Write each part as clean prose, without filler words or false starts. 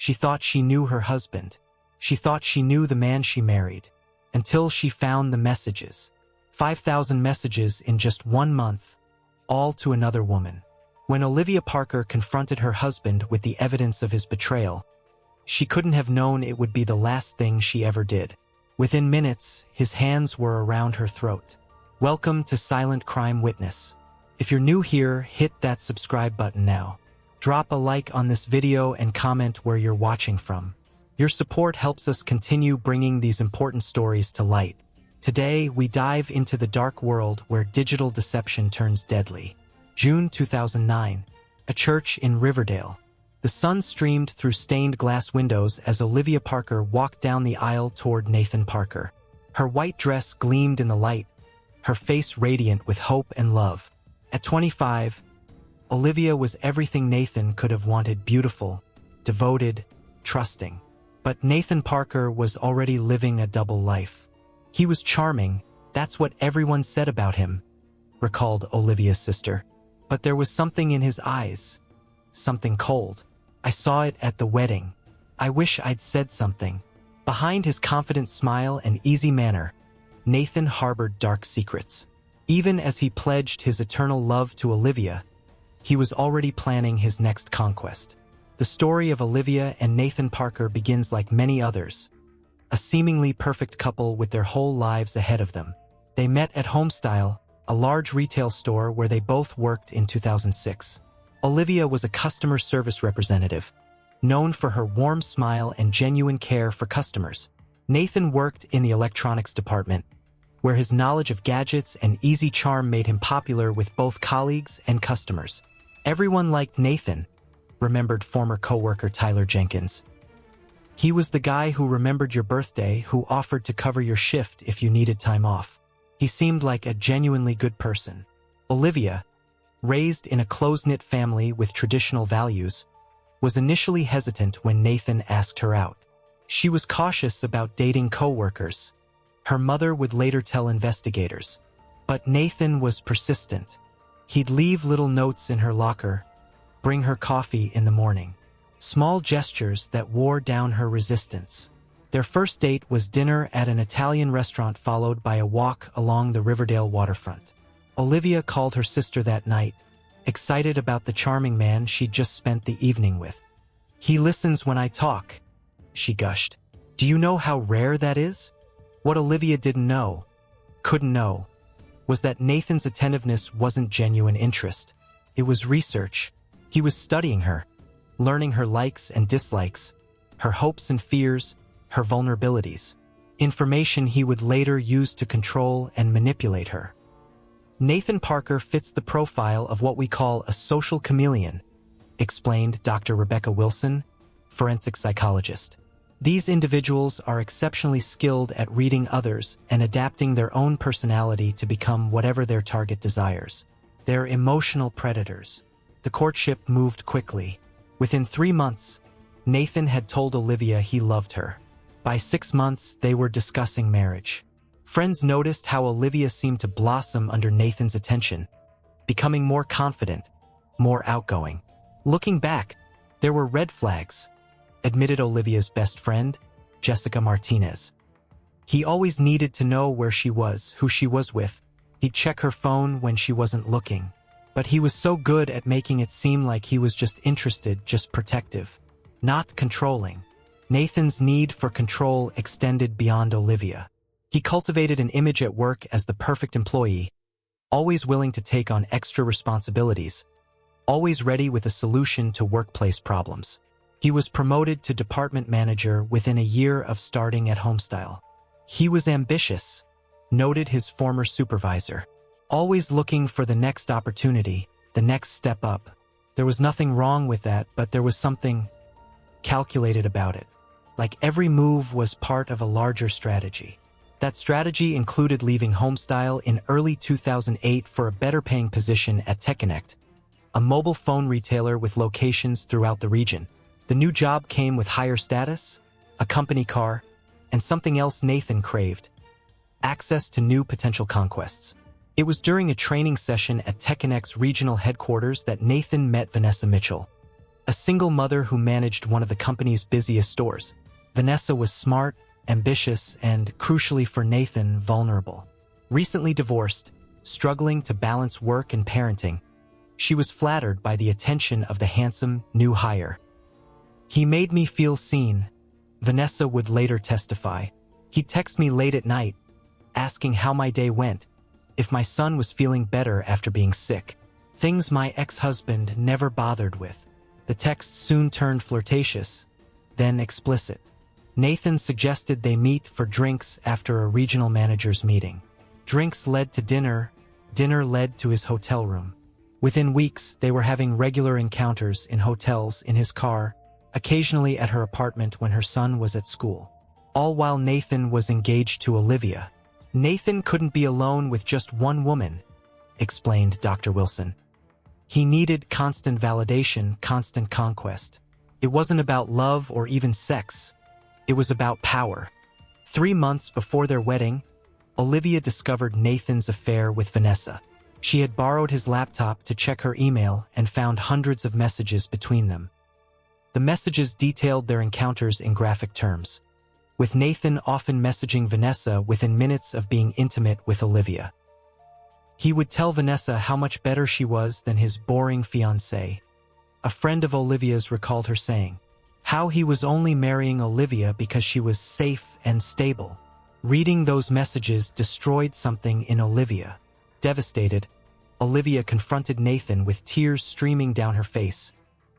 She thought she knew her husband. She thought she knew the man she married. Until she found the messages. 5,000 messages in just 1 month, all to another woman. When Olivia Parker confronted her husband with the evidence of his betrayal, she couldn't have known it would be the last thing she ever did. Within minutes, his hands were around her throat. Welcome to Silent Crime Witness. If you're new here, hit that subscribe button now. Drop a like on this video and comment where you're watching from. Your support helps us continue bringing these important stories to light. Today, we dive into the dark world where digital deception turns deadly. June 2009, a church in Riverdale. The sun streamed through stained glass windows as Olivia Parker walked down the aisle toward Nathan Parker. Her white dress gleamed in the light, her face radiant with hope and love. At 25, Olivia was everything Nathan could have wanted: beautiful, devoted, trusting. But Nathan Parker was already living a double life. He was charming, that's what everyone said about him, recalled Olivia's sister. But there was something in his eyes, something cold. I saw it at the wedding. I wish I'd said something. Behind his confident smile and easy manner, Nathan harbored dark secrets. Even as he pledged his eternal love to Olivia, he was already planning his next conquest. The story of Olivia and Nathan Parker begins like many others. A seemingly perfect couple with their whole lives ahead of them. They met at Homestyle, a large retail store where they both worked in 2006. Olivia was a customer service representative, known for her warm smile and genuine care for customers. Nathan worked in the electronics department, where his knowledge of gadgets and easy charm made him popular with both colleagues and customers. Everyone liked Nathan, remembered former coworker Tyler Jenkins. He was the guy who remembered your birthday, who offered to cover your shift if you needed time off. He seemed like a genuinely good person. Olivia, raised in a close-knit family with traditional values, was initially hesitant when Nathan asked her out. She was cautious about dating coworkers. Her mother would later tell investigators. But Nathan was persistent. He'd leave little notes in her locker, bring her coffee in the morning. Small gestures that wore down her resistance. Their first date was dinner at an Italian restaurant, followed by a walk along the Riverdale waterfront. Olivia called her sister that night, excited about the charming man she'd just spent the evening with. "He listens when I talk," she gushed. "Do you know how rare that is?" What Olivia couldn't know, was that Nathan's attentiveness wasn't genuine interest. It was research. He was studying her, learning her likes and dislikes, her hopes and fears, her vulnerabilities. Information he would later use to control and manipulate her. Nathan Parker fits the profile of what we call a social chameleon, explained Dr. Rebecca Wilson, forensic psychologist. These individuals are exceptionally skilled at reading others and adapting their own personality to become whatever their target desires. They're emotional predators. The courtship moved quickly. Within 3 months, Nathan had told Olivia he loved her. By 6 months, they were discussing marriage. Friends noticed how Olivia seemed to blossom under Nathan's attention, becoming more confident, more outgoing. Looking back, there were red flags, admitted Olivia's best friend, Jessica Martinez. He always needed to know where she was, who she was with. He'd check her phone when she wasn't looking. But he was so good at making it seem like he was just interested, just protective, not controlling. Nathan's need for control extended beyond Olivia. He cultivated an image at work as the perfect employee, always willing to take on extra responsibilities, always ready with a solution to workplace problems. He was promoted to department manager within a year of starting at Homestyle. He was ambitious, noted his former supervisor. Always looking for the next opportunity, the next step up. There was nothing wrong with that, but there was something calculated about it. Like every move was part of a larger strategy. That strategy included leaving Homestyle in early 2008 for a better-paying position at TechConnect, a mobile phone retailer with locations throughout the region. The new job came with higher status, a company car, and something else Nathan craved: access to new potential conquests. It was during a training session at TechConnect's regional headquarters that Nathan met Vanessa Mitchell, A single mother who managed one of the company's busiest stores. Vanessa was smart, ambitious, and, crucially for Nathan, vulnerable. Recently divorced, struggling to balance work and parenting, she was flattered by the attention of the handsome new hire. "He made me feel seen," Vanessa would later testify. "He'd text me late at night, asking how my day went, if my son was feeling better after being sick. Things my ex-husband never bothered with." The texts soon turned flirtatious, then explicit. Nathan suggested they meet for drinks after a regional manager's meeting. Drinks led to dinner, dinner led to his hotel room. Within weeks, they were having regular encounters in hotels, in his car, occasionally at her apartment when her son was at school. All while Nathan was engaged to Olivia. "Nathan couldn't be alone with just one woman," explained Dr. Wilson. "He needed constant validation, constant conquest. It wasn't about love or even sex. It was about power." 3 months before their wedding, Olivia discovered Nathan's affair with Vanessa. She had borrowed his laptop to check her email and found hundreds of messages between them. The messages detailed their encounters in graphic terms, with Nathan often messaging Vanessa within minutes of being intimate with Olivia. He would tell Vanessa how much better she was than his boring fiancée. A friend of Olivia's recalled her saying, how he was only marrying Olivia because she was safe and stable. Reading those messages destroyed something in Olivia. Devastated, Olivia confronted Nathan with tears streaming down her face,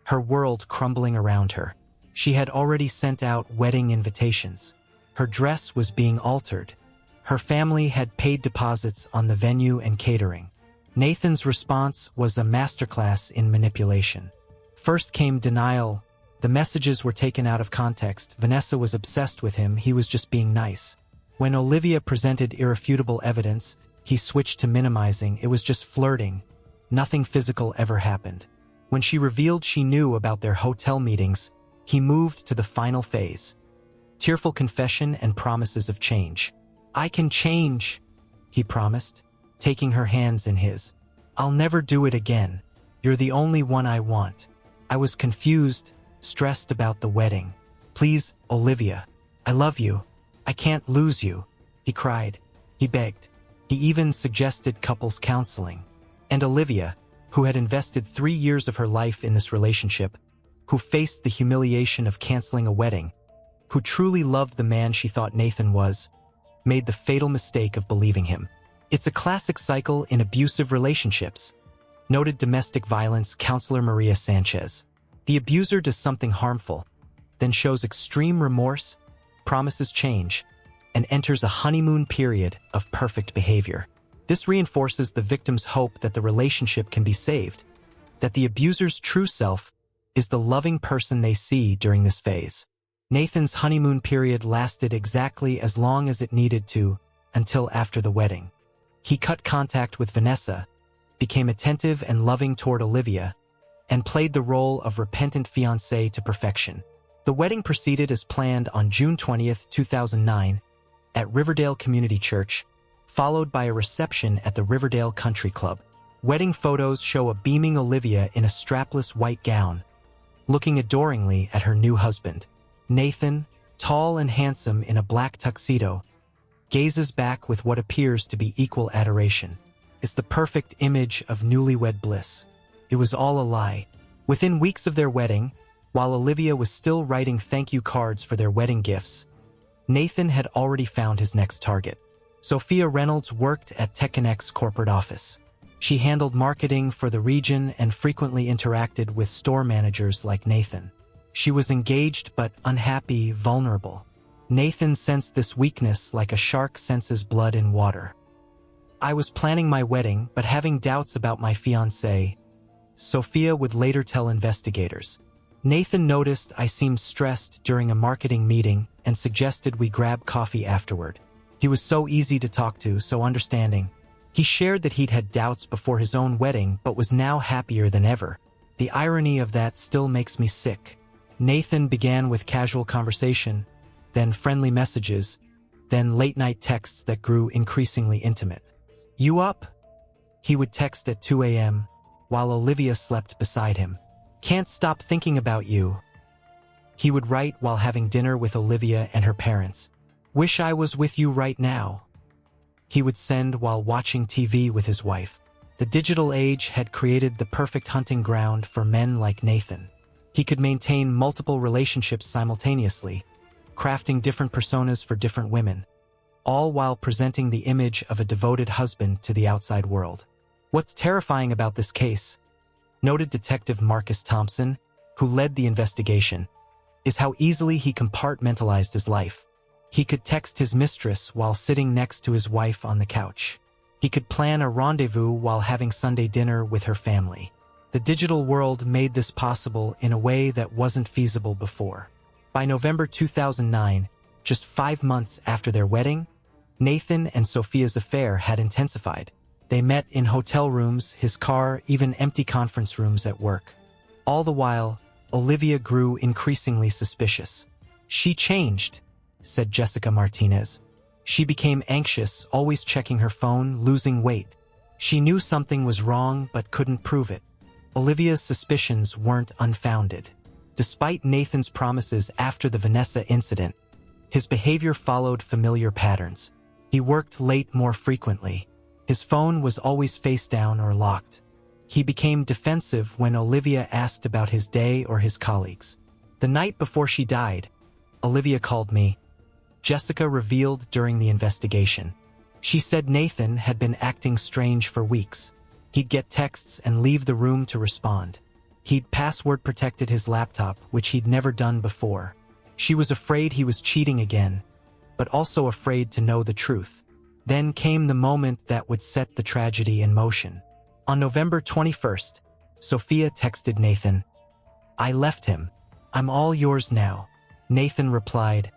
her world crumbling around her. She had already sent out wedding invitations. Her dress was being altered. Her family had paid deposits on the venue and catering. Nathan's response was a masterclass in manipulation. First came denial. The messages were taken out of context. Vanessa was obsessed with him. He was just being nice. When Olivia presented irrefutable evidence, he switched to minimizing. It was just flirting. Nothing physical ever happened. When she revealed she knew about their hotel meetings, he moved to the final phase. Tearful confession and promises of change. "I can change," he promised, taking her hands in his. "I'll never do it again. You're the only one I want. I was confused, stressed about the wedding. Please, Olivia. I love you. I can't lose you," he cried. He begged. He even suggested couples counseling. And Olivia, who had invested 3 years of her life in this relationship, who faced the humiliation of canceling a wedding, who truly loved the man she thought Nathan was, made the fatal mistake of believing him. It's a classic cycle in abusive relationships, noted domestic violence counselor Maria Sanchez. The abuser does something harmful, then shows extreme remorse, promises change, and enters a honeymoon period of perfect behavior. This reinforces the victim's hope that the relationship can be saved, that the abuser's true self is the loving person they see during this phase. Nathan's honeymoon period lasted exactly as long as it needed to, until after the wedding. He cut contact with Vanessa, became attentive and loving toward Olivia, and played the role of repentant fiancé to perfection. The wedding proceeded as planned on June 20th, 2009, at Riverdale Community Church, followed by a reception at the Riverdale Country Club. Wedding photos show a beaming Olivia in a strapless white gown, looking adoringly at her new husband. Nathan, tall and handsome in a black tuxedo, gazes back with what appears to be equal adoration. It's the perfect image of newlywed bliss. It was all a lie. Within weeks of their wedding, while Olivia was still writing thank you cards for their wedding gifts, Nathan had already found his next target. Sophia Reynolds worked at TechConnect's corporate office. She handled marketing for the region and frequently interacted with store managers like Nathan. She was engaged but unhappy, vulnerable. Nathan sensed this weakness like a shark senses blood in water. "I was planning my wedding but having doubts about my fiancé," Sophia would later tell investigators. "Nathan noticed I seemed stressed during a marketing meeting and suggested we grab coffee afterward. He was so easy to talk to, so understanding. He shared that he'd had doubts before his own wedding but was now happier than ever. The irony of that still makes me sick." Nathan began with casual conversation, then friendly messages, then late-night texts that grew increasingly intimate. "You up?" he would text at 2 a.m., while Olivia slept beside him. Can't stop thinking about you. He would write while having dinner with Olivia and her parents. Wish I was with you right now. He would send while watching TV with his wife. The digital age had created the perfect hunting ground for men like Nathan. He could maintain multiple relationships simultaneously, crafting different personas for different women, all while presenting the image of a devoted husband to the outside world. What's terrifying about this case, noted Detective Marcus Thompson, who led the investigation, is how easily he compartmentalized his life. He could text his mistress while sitting next to his wife on the couch. He could plan a rendezvous while having Sunday dinner with her family. The digital world made this possible in a way that wasn't feasible before. By November 2009, just 5 months after their wedding, Nathan and Sophia's affair had intensified. They met in hotel rooms, his car, even empty conference rooms at work. All the while, Olivia grew increasingly suspicious. She changed, said Jessica Martinez. She became anxious, always checking her phone, losing weight. She knew something was wrong but couldn't prove it. Olivia's suspicions weren't unfounded. Despite Nathan's promises after the Vanessa incident, his behavior followed familiar patterns. He worked late more frequently. His phone was always face down or locked. He became defensive when Olivia asked about his day or his colleagues. The night before she died, Olivia called me. Jessica revealed during the investigation. She said Nathan had been acting strange for weeks. He'd get texts and leave the room to respond. He'd password protected his laptop, which he'd never done before. She was afraid he was cheating again, but also afraid to know the truth. Then came the moment that would set the tragedy in motion. On November 21st, Sophia texted Nathan, "I left him. I'm all yours now." Nathan replied,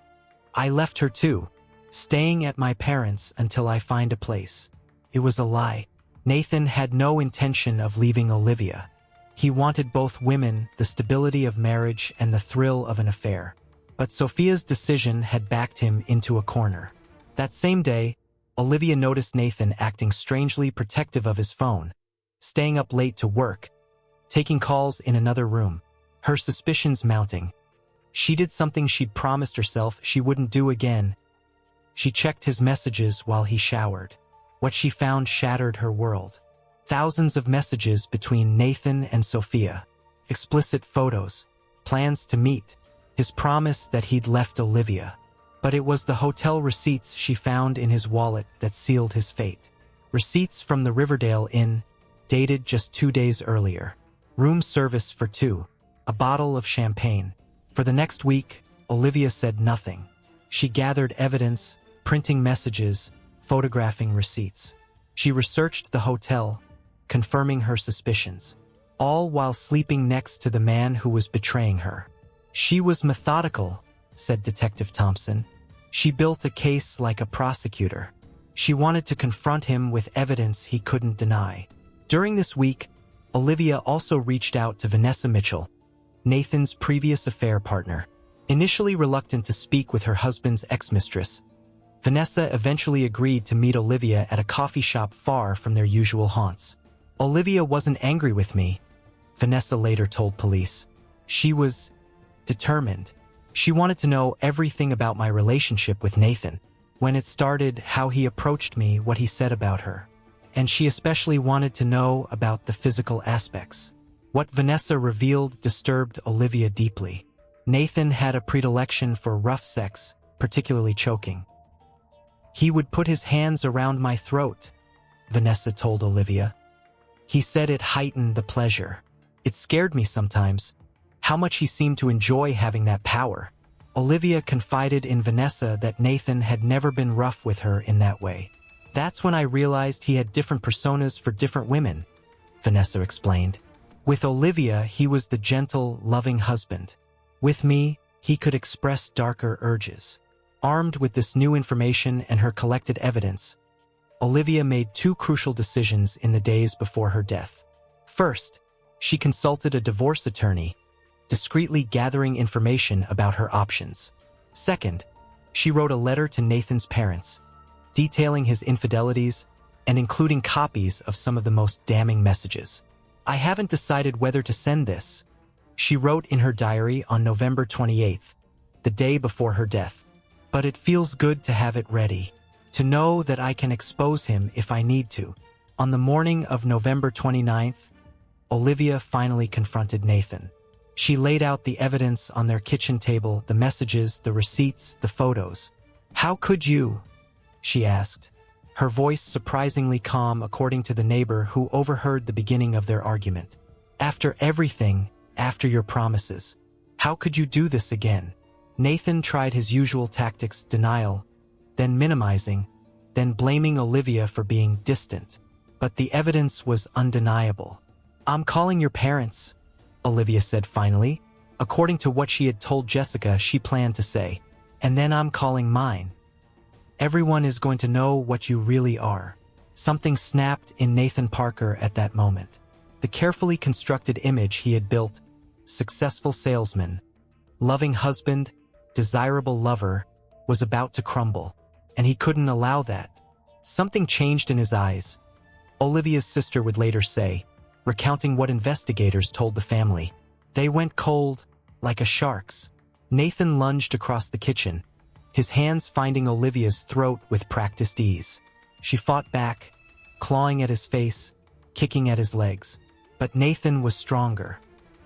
"I left her too, staying at my parents' until I find a place." It was a lie. Nathan had no intention of leaving Olivia. He wanted both women, the stability of marriage and the thrill of an affair. But Sophia's decision had backed him into a corner. That same day, Olivia noticed Nathan acting strangely protective of his phone, staying up late to work, taking calls in another room, her suspicions mounting. She did something she'd promised herself she wouldn't do again. She checked his messages while he showered. What she found shattered her world. Thousands of messages between Nathan and Sophia. Explicit photos, plans to meet, his promise that he'd left Olivia. But it was the hotel receipts she found in his wallet that sealed his fate. Receipts from the Riverdale Inn, dated just 2 days earlier. Room service for 2, a bottle of champagne. For the next week, Olivia said nothing. She gathered evidence, printing messages, photographing receipts. She researched the hotel, confirming her suspicions, all while sleeping next to the man who was betraying her. She was methodical, said Detective Thompson. She built a case like a prosecutor. She wanted to confront him with evidence he couldn't deny. During this week, Olivia also reached out to Vanessa Mitchell, Nathan's previous affair partner. Initially reluctant to speak with her husband's ex-mistress, Vanessa eventually agreed to meet Olivia at a coffee shop far from their usual haunts. Olivia wasn't angry with me, Vanessa later told police. She was determined. She wanted to know everything about my relationship with Nathan, when it started, how he approached me, what he said about her. And she especially wanted to know about the physical aspects. What Vanessa revealed disturbed Olivia deeply. Nathan had a predilection for rough sex, particularly choking. He would put his hands around my throat, Vanessa told Olivia. He said it heightened the pleasure. It scared me sometimes, how much he seemed to enjoy having that power. Olivia confided in Vanessa that Nathan had never been rough with her in that way. That's when I realized he had different personas for different women, Vanessa explained. With Olivia, he was the gentle, loving husband. With me, he could express darker urges. Armed with this new information and her collected evidence, Olivia made 2 crucial decisions in the days before her death. First, she consulted a divorce attorney, discreetly gathering information about her options. Second, she wrote a letter to Nathan's parents, detailing his infidelities and including copies of some of the most damning messages. "I haven't decided whether to send this," She wrote in her diary on November 28th, the day before her death. But it feels good to have it ready, to know that I can expose him if I need to. On the morning of November 29th, Olivia finally confronted Nathan. She laid out the evidence on their kitchen table, the messages, the receipts, the photos. "How could you?" she asked, her voice surprisingly calm according to the neighbor who overheard the beginning of their argument. "After everything, after your promises, how could you do this again?" Nathan tried his usual tactics: denial, then minimizing, then blaming Olivia for being distant. But the evidence was undeniable. "I'm calling your parents," Olivia said finally, according to what she had told Jessica she planned to say. "And then I'm calling mine. Everyone is going to know what you really are." Something snapped in Nathan Parker at that moment. The carefully constructed image he had built, successful salesman, loving husband, desirable lover, was about to crumble, and he couldn't allow that. Something changed in his eyes. Olivia's sister would later say, recounting what investigators told the family. "They went cold, like a shark's." Nathan lunged across the kitchen, his hands finding Olivia's throat with practiced ease. She fought back, clawing at his face, kicking at his legs. But Nathan was stronger.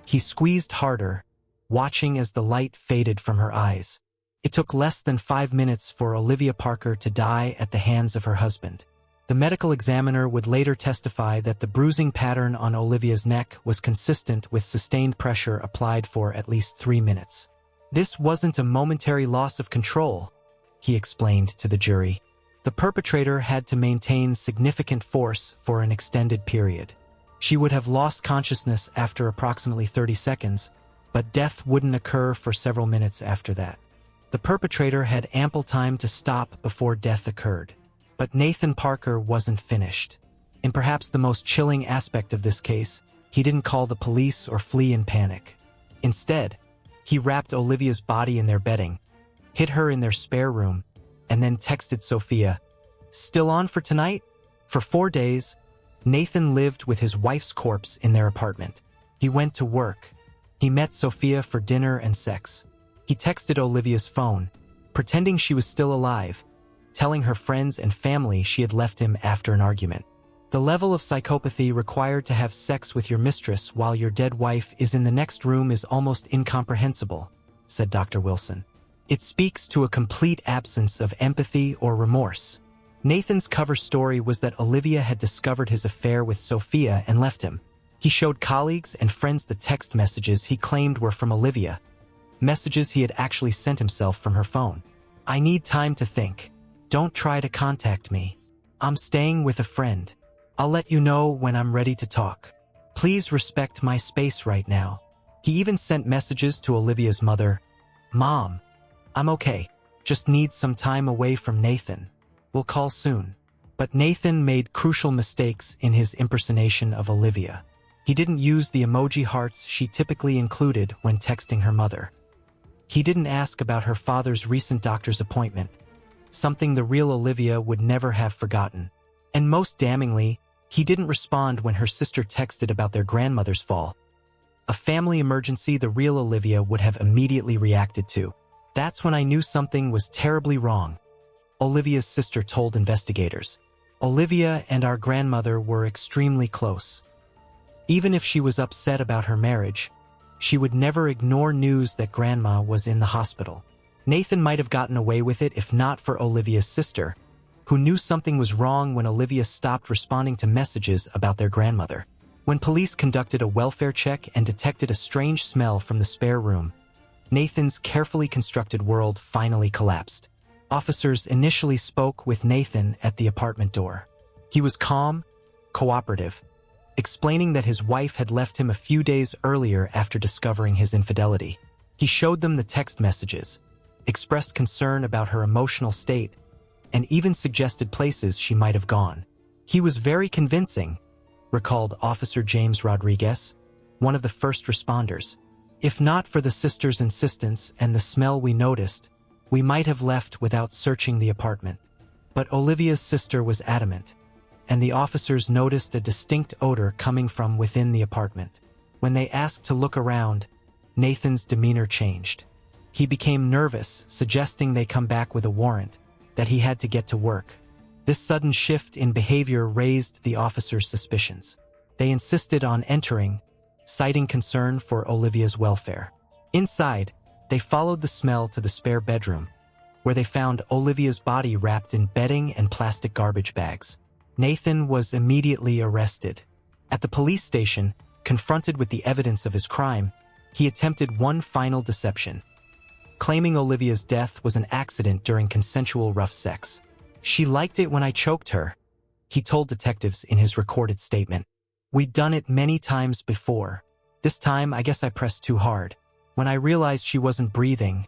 He squeezed harder, watching as the light faded from her eyes. It took less than 5 minutes for Olivia Parker to die at the hands of her husband. The medical examiner would later testify that the bruising pattern on Olivia's neck was consistent with sustained pressure applied for at least 3 minutes. "This wasn't a momentary loss of control," he explained to the jury. "The perpetrator had to maintain significant force for an extended period. She would have lost consciousness after approximately 30 seconds, but death wouldn't occur for several minutes after that. The perpetrator had ample time to stop before death occurred." But Nathan Parker wasn't finished. In perhaps the most chilling aspect of this case, he didn't call the police or flee in panic. Instead, he wrapped Olivia's body in their bedding, hid her in their spare room, and then texted Sophia, "Still on for tonight?" For 4 days, Nathan lived with his wife's corpse in their apartment. He went to work. He met Sophia for dinner and sex. He texted Olivia's phone, pretending she was still alive, telling her friends and family she had left him after an argument. "The level of psychopathy required to have sex with your mistress while your dead wife is in the next room is almost incomprehensible," said Dr. Wilson. "It speaks to a complete absence of empathy or remorse." Nathan's cover story was that Olivia had discovered his affair with Sophia and left him. He showed colleagues and friends the text messages he claimed were from Olivia, messages he had actually sent himself from her phone. "I need time to think. Don't try to contact me. I'm staying with a friend. I'll let you know when I'm ready to talk. Please respect my space right now." He even sent messages to Olivia's mother. "Mom, I'm okay. Just need some time away from Nathan. We'll call soon." But Nathan made crucial mistakes in his impersonation of Olivia. He didn't use the emoji hearts she typically included when texting her mother. He didn't ask about her father's recent doctor's appointment, something the real Olivia would never have forgotten. And most damningly, he didn't respond when her sister texted about their grandmother's fall, a family emergency the real Olivia would have immediately reacted to. "That's when I knew something was terribly wrong," Olivia's sister told investigators. "Olivia and our grandmother were extremely close. Even if she was upset about her marriage, she would never ignore news that Grandma was in the hospital." Nathan might have gotten away with it if not for Olivia's sister, who knew something was wrong when Olivia stopped responding to messages about their grandmother. When police conducted a welfare check and detected a strange smell from the spare room, Nathan's carefully constructed world finally collapsed. Officers initially spoke with Nathan at the apartment door. He was calm, cooperative, explaining that his wife had left him a few days earlier after discovering his infidelity. He showed them the text messages, expressed concern about her emotional state, and even suggested places she might have gone. "He was very convincing," recalled Officer James Rodriguez, one of the first responders. "If not for the sister's insistence and the smell we noticed, we might have left without searching the apartment." But Olivia's sister was adamant, and the officers noticed a distinct odor coming from within the apartment. When they asked to look around, Nathan's demeanor changed. He became nervous, suggesting they come back with a warrant, that he had to get to work. This sudden shift in behavior raised the officers' suspicions. They insisted on entering, citing concern for Olivia's welfare. Inside, they followed the smell to the spare bedroom, where they found Olivia's body wrapped in bedding and plastic garbage bags. Nathan was immediately arrested. At the police station, confronted with the evidence of his crime, he attempted one final deception, claiming Olivia's death was an accident during consensual rough sex. "She liked it when I choked her," he told detectives in his recorded statement. "We'd done it many times before. This time, I guess I pressed too hard. When I realized she wasn't breathing,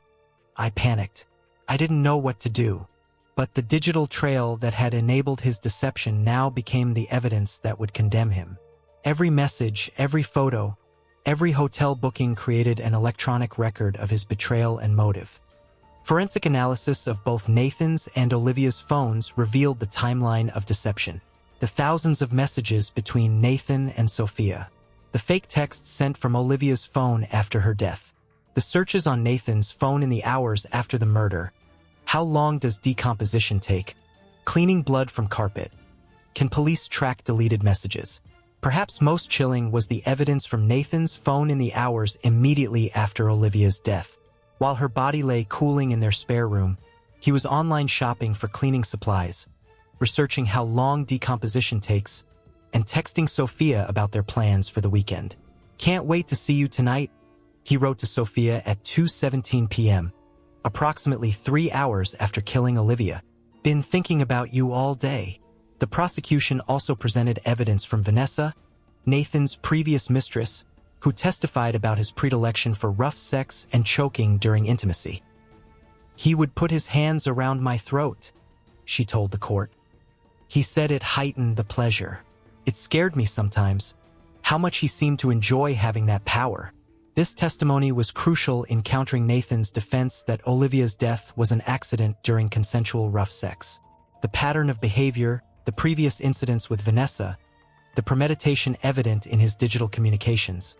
I panicked. I didn't know what to do." But the digital trail that had enabled his deception now became the evidence that would condemn him. Every message, every photo, every hotel booking created an electronic record of his betrayal and motive. Forensic analysis of both Nathan's and Olivia's phones revealed the timeline of deception. The thousands of messages between Nathan and Sophia. The fake texts sent from Olivia's phone after her death. The searches on Nathan's phone in the hours after the murder. How long does decomposition take? Cleaning blood from carpet. Can police track deleted messages? Perhaps most chilling was the evidence from Nathan's phone in the hours immediately after Olivia's death. While her body lay cooling in their spare room, he was online shopping for cleaning supplies, researching how long decomposition takes, and texting Sophia about their plans for the weekend. "Can't wait to see you tonight," he wrote to Sophia at 2:17 p.m., approximately 3 hours after killing Olivia. "Been thinking about you all day." The prosecution also presented evidence from Vanessa, Nathan's previous mistress, who testified about his predilection for rough sex and choking during intimacy. "He would put his hands around my throat," she told the court. "He said it heightened the pleasure. It scared me sometimes, how much he seemed to enjoy having that power." This testimony was crucial in countering Nathan's defense that Olivia's death was an accident during consensual rough sex. The pattern of behavior, the previous incidents with Vanessa, the premeditation evident in his digital communications,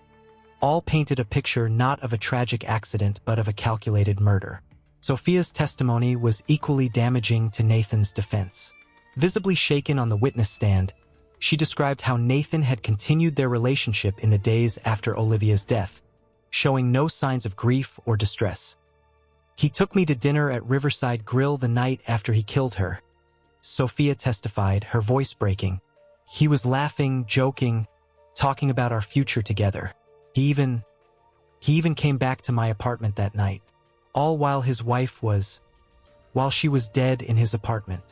all painted a picture not of a tragic accident but of a calculated murder. Sophia's testimony was equally damaging to Nathan's defense. Visibly shaken on the witness stand, she described how Nathan had continued their relationship in the days after Olivia's death, showing no signs of grief or distress. "He took me to dinner at Riverside Grill the night after he killed her," Sophia testified, her voice breaking. "He was laughing, joking, talking about our future together. He even came back to my apartment that night, all while she was dead in his apartment."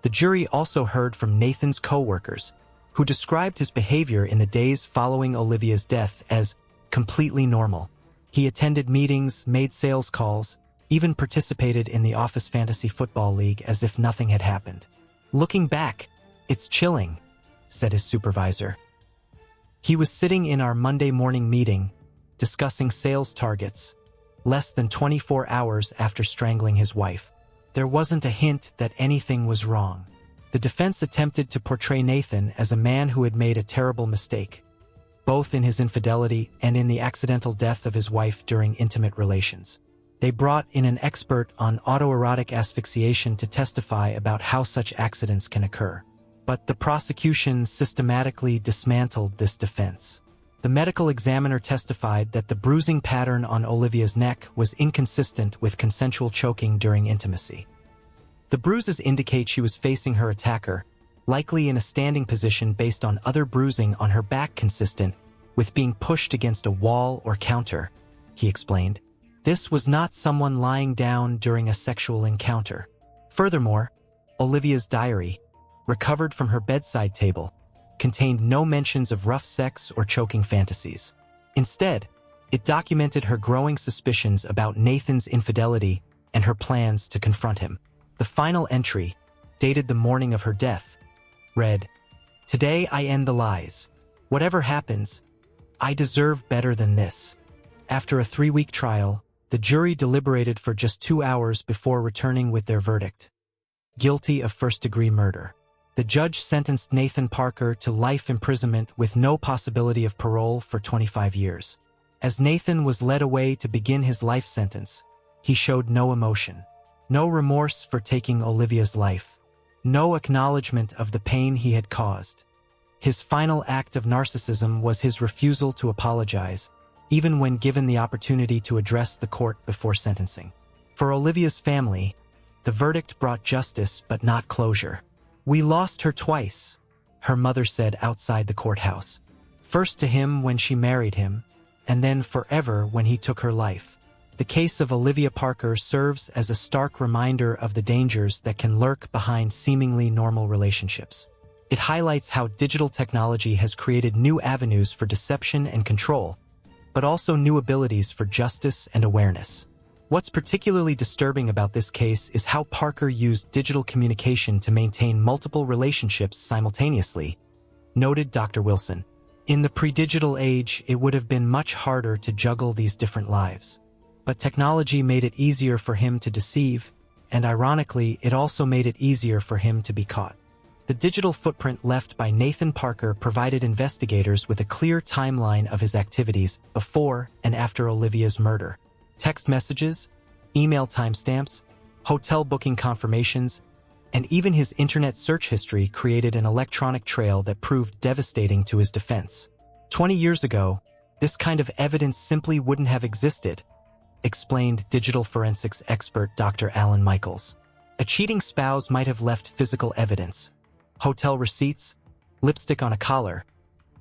The jury also heard from Nathan's co-workers, who described his behavior in the days following Olivia's death as completely normal. He attended meetings, made sales calls, even participated in the office fantasy football league as if nothing had happened. "Looking back, it's chilling," said his supervisor. "He was sitting in our Monday morning meeting, discussing sales targets, less than 24 hours after strangling his wife. There wasn't a hint that anything was wrong." The defense attempted to portray Nathan as a man who had made a terrible mistake, both in his infidelity and in the accidental death of his wife during intimate relations. They brought in an expert on autoerotic asphyxiation to testify about how such accidents can occur. But the prosecution systematically dismantled this defense. The medical examiner testified that the bruising pattern on Olivia's neck was inconsistent with consensual choking during intimacy. The bruises indicate she was facing her attacker, likely in a standing position based on other bruising on her back consistent with being pushed against a wall or counter, he explained. This was not someone lying down during a sexual encounter. Furthermore, Olivia's diary, recovered from her bedside table, contained no mentions of rough sex or choking fantasies. Instead, it documented her growing suspicions about Nathan's infidelity and her plans to confront him. The final entry, dated the morning of her death, read, "Today I end the lies. Whatever happens, I deserve better than this." After a 3-week trial, the jury deliberated for just 2 hours before returning with their verdict: guilty of first-degree murder. The judge sentenced Nathan Parker to life imprisonment with no possibility of parole for 25 years. As Nathan was led away to begin his life sentence, he showed no emotion, no remorse for taking Olivia's life, no acknowledgement of the pain he had caused. His final act of narcissism was his refusal to apologize, even when given the opportunity to address the court before sentencing. For Olivia's family, the verdict brought justice but not closure. "We lost her twice," her mother said outside the courthouse. "First to him when she married him, and then forever when he took her life." The case of Olivia Parker serves as a stark reminder of the dangers that can lurk behind seemingly normal relationships. It highlights how digital technology has created new avenues for deception and control, but also new abilities for justice and awareness. What's particularly disturbing about this case is how Parker used digital communication to maintain multiple relationships simultaneously, noted Dr. Wilson. In the pre-digital age, it would have been much harder to juggle these different lives. But technology made it easier for him to deceive, and ironically, it also made it easier for him to be caught. The digital footprint left by Nathan Parker provided investigators with a clear timeline of his activities before and after Olivia's murder. Text messages, email timestamps, hotel booking confirmations, and even his internet search history created an electronic trail that proved devastating to his defense. 20 years ago, this kind of evidence simply wouldn't have existed, explained digital forensics expert Dr. Alan Michaels. A cheating spouse might have left physical evidence, hotel receipts, lipstick on a collar,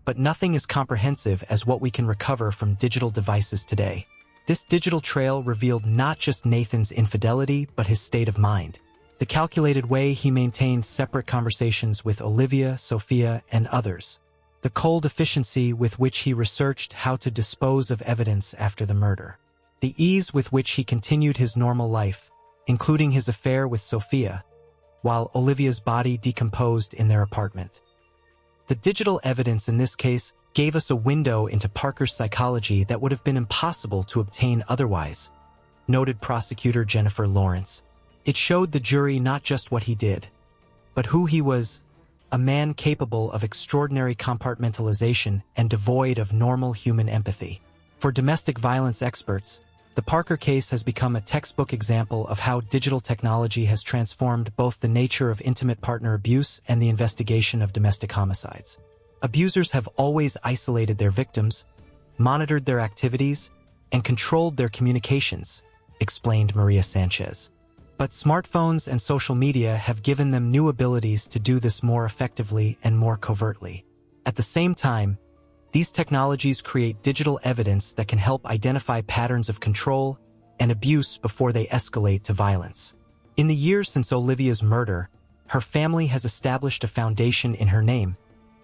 but nothing as comprehensive as what we can recover from digital devices today. This digital trail revealed not just Nathan's infidelity, but his state of mind. The calculated way he maintained separate conversations with Olivia, Sophia, and others. The cold efficiency with which he researched how to dispose of evidence after the murder. The ease with which he continued his normal life, including his affair with Sophia, while Olivia's body decomposed in their apartment. The digital evidence in this case gave us a window into Parker's psychology that would have been impossible to obtain otherwise, noted prosecutor Jennifer Lawrence. It showed the jury not just what he did, but who he was, a man capable of extraordinary compartmentalization and devoid of normal human empathy. For domestic violence experts, the Parker case has become a textbook example of how digital technology has transformed both the nature of intimate partner abuse and the investigation of domestic homicides. Abusers have always isolated their victims, monitored their activities, and controlled their communications, explained Maria Sanchez. But smartphones and social media have given them new abilities to do this more effectively and more covertly. At the same time, these technologies create digital evidence that can help identify patterns of control and abuse before they escalate to violence. In the years since Olivia's murder, her family has established a foundation in her name,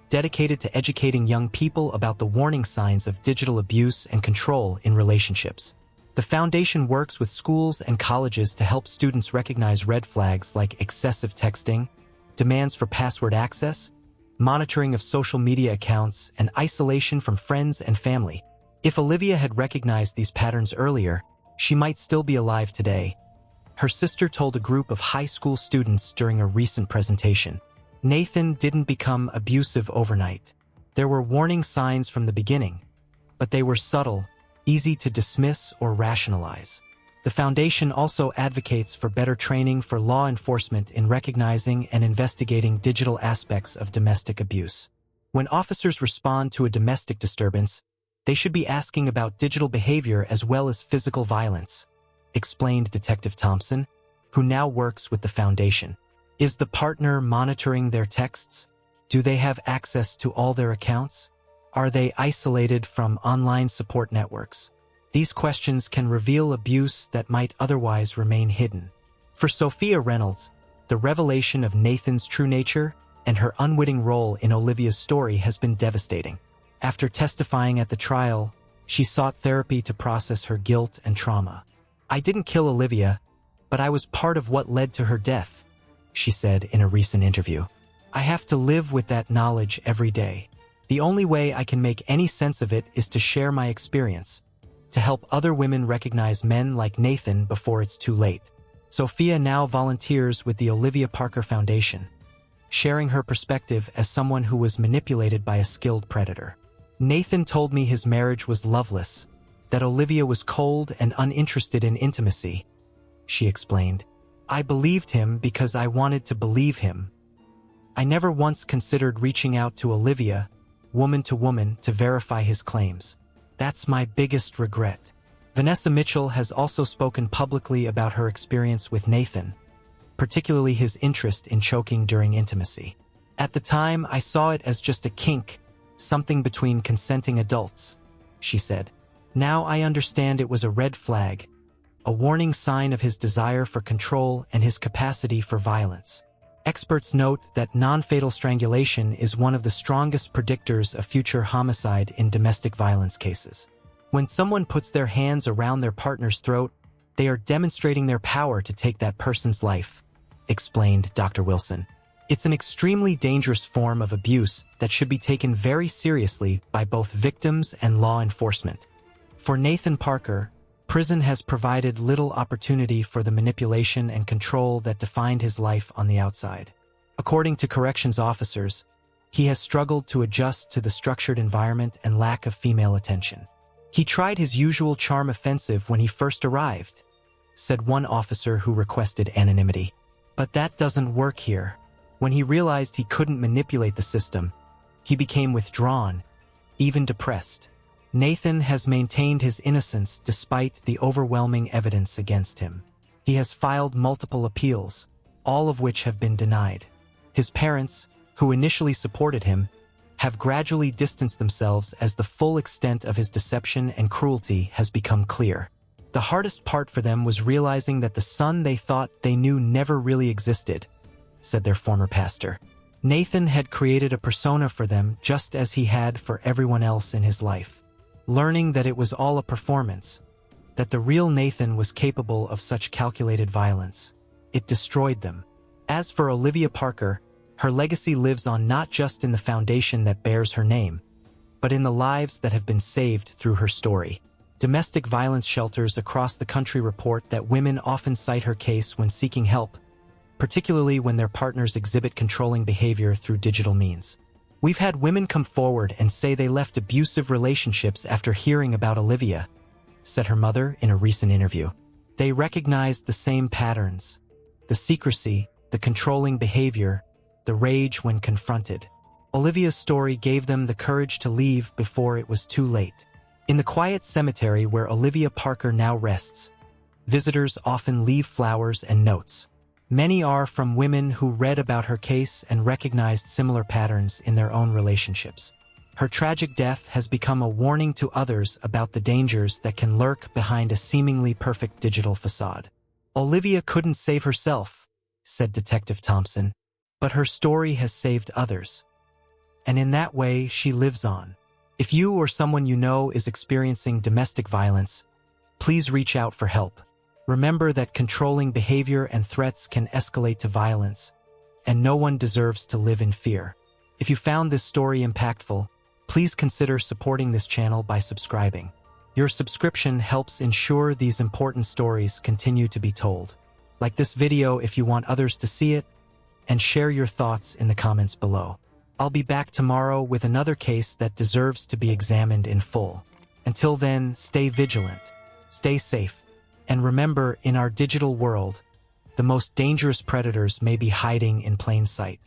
dedicated to educating young people about the warning signs of digital abuse and control in relationships. The foundation works with schools and colleges to help students recognize red flags like excessive texting, demands for password access, monitoring of social media accounts, and isolation from friends and family. If Olivia had recognized these patterns earlier, she might still be alive today. Her sister told a group of high school students during a recent presentation. Nathan didn't become abusive overnight. There were warning signs from the beginning, but they were subtle, easy to dismiss or rationalize. The foundation also advocates for better training for law enforcement in recognizing and investigating digital aspects of domestic abuse. When officers respond to a domestic disturbance, they should be asking about digital behavior as well as physical violence, explained Detective Thompson, who now works with the foundation. Is the partner monitoring their texts? Do they have access to all their accounts? Are they isolated from online support networks? These questions can reveal abuse that might otherwise remain hidden. For Sophia Reynolds, the revelation of Nathan's true nature and her unwitting role in Olivia's story has been devastating. After testifying at the trial, she sought therapy to process her guilt and trauma. "I didn't kill Olivia, but I was part of what led to her death," she said in a recent interview. "I have to live with that knowledge every day. The only way I can make any sense of it is to share my experience, to help other women recognize men like Nathan before it's too late." Sophia now volunteers with the Olivia Parker Foundation, sharing her perspective as someone who was manipulated by a skilled predator. "Nathan told me his marriage was loveless, that Olivia was cold and uninterested in intimacy. She explained, "I believed him because I wanted to believe him. I never once considered reaching out to Olivia, woman to woman, to verify his claims. That's my biggest regret." Vanessa Mitchell has also spoken publicly about her experience with Nathan, particularly his interest in choking during intimacy. "At the time, I saw it as just a kink, something between consenting adults," she said. "Now I understand it was a red flag, a warning sign of his desire for control and his capacity for violence." Experts note that non-fatal strangulation is one of the strongest predictors of future homicide in domestic violence cases. When someone puts their hands around their partner's throat, they are demonstrating their power to take that person's life, explained Dr. Wilson. "It's an extremely dangerous form of abuse that should be taken very seriously by both victims and law enforcement." For Nathan Parker, prison has provided little opportunity for the manipulation and control that defined his life on the outside. According to corrections officers, he has struggled to adjust to the structured environment and lack of female attention. "He tried his usual charm offensive when he first arrived," said one officer who requested anonymity. "But that doesn't work here. When he realized he couldn't manipulate the system, he became withdrawn, even depressed." Nathan has maintained his innocence despite the overwhelming evidence against him. He has filed multiple appeals, all of which have been denied. His parents, who initially supported him, have gradually distanced themselves as the full extent of his deception and cruelty has become clear. The hardest part for them was realizing that the son they thought they knew never really existed, said their former pastor. Nathan had created a persona for them just as he had for everyone else in his life. Learning that it was all a performance, that the real Nathan was capable of such calculated violence, it destroyed them. As for Olivia Parker, her legacy lives on not just in the foundation that bears her name, but in the lives that have been saved through her story. Domestic violence shelters across the country report that women often cite her case when seeking help, particularly when their partners exhibit controlling behavior through digital means. "We've had women come forward and say they left abusive relationships after hearing about Olivia," said her mother in a recent interview. "They recognized the same patterns, the secrecy, the controlling behavior, the rage when confronted. Olivia's story gave them the courage to leave before it was too late." In the quiet cemetery where Olivia Parker now rests, visitors often leave flowers and notes. Many are from women who read about her case and recognized similar patterns in their own relationships. Her tragic death has become a warning to others about the dangers that can lurk behind a seemingly perfect digital facade. "Olivia couldn't save herself," said Detective Thompson, "but her story has saved others. And in that way, she lives on." If you or someone you know is experiencing domestic violence, please reach out for help. Remember that controlling behavior and threats can escalate to violence, and no one deserves to live in fear. If you found this story impactful, please consider supporting this channel by subscribing. Your subscription helps ensure these important stories continue to be told. Like this video if you want others to see it, and share your thoughts in the comments below. I'll be back tomorrow with another case that deserves to be examined in full. Until then, stay vigilant, stay safe, and remember, in our digital world, the most dangerous predators may be hiding in plain sight.